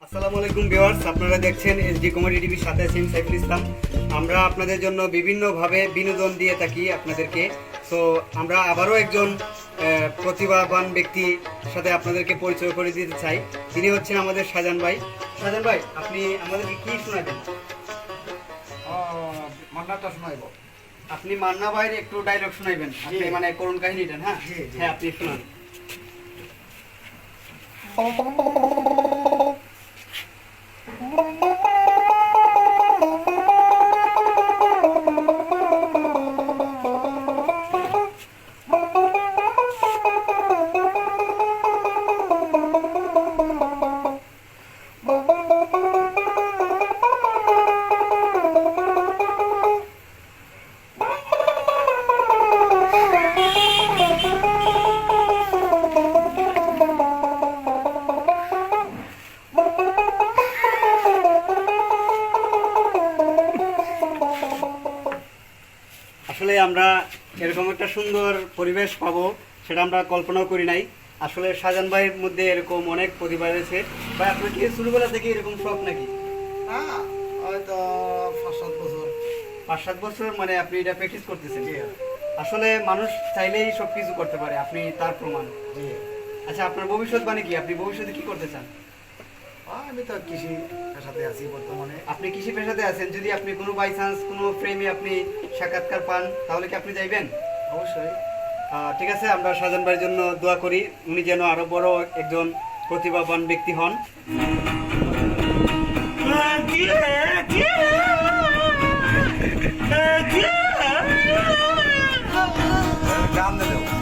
আসসালামু আলাইকুম ভিউয়ার্স, আপনারা দেখছেন এসডি কমেডি টিভির সাথে আছি সাইফুল ইসলাম। আমরা আপনাদের জন্য বিভিন্নভাবে বিনোদন দিয়ে থাকি আপনাদেরকে। সো আমরা আবারও একজন প্রতিভাবান ব্যক্তির সাথে আপনাদেরকে পরিচয় করে দিতে চাই। তিনি হচ্ছেন আমাদের শাহজাহান ভাই। শাহজাহান ভাই, আপনি আমাদেরকে কি শোনাবেন? মান্নাটা শোনাইব। আপনি মান্না ভাইয়ের একটু ডায়লগ শোনাইবেন, আপনি মানে করুণ কাহিনীটা। হ্যাঁ হ্যাঁ, আপনি শোনান। আসলে আমরা এরকম একটা সুন্দর পরিবেশ পাবো সেটা আমরা কল্পনাও করি নাই। আসলে শাহজাহান ভাইয়ের মধ্যে এরকম অনেক প্রতিভা রয়েছে। ভাই, আপনার কি ছোটবেলা থেকে এরকম শখ নাকি? হয়তো 5-7 বছর। 5-7 বছর মানে আপনি এটা প্র্যাকটিস করতেছেন? আসলে মানুষ চাইলেই সব কিছু করতে পারে, আপনি তার প্রমাণ। আচ্ছা, আপনার ভবিষ্যৎবাণী কি? আপনি ভবিষ্যতে কি করতে চান? আমি তো কৃষি পেশাতে আছি বর্তমানে। আপনি কৃষি পেশাতে আছেন, যদি আপনি কোনো বাই চান্স কোনো ফ্রেমে আপনি সাক্ষাৎকার পান তাহলে কি আপনি যাইবেন? অবশ্যই। ঠিক আছে, আমরা শাহজাহান ভাইয়ের জন্য দোয়া করি, উনি যেন আরো বড় একজন প্রতিভাবান ব্যক্তি হন। গান দেব।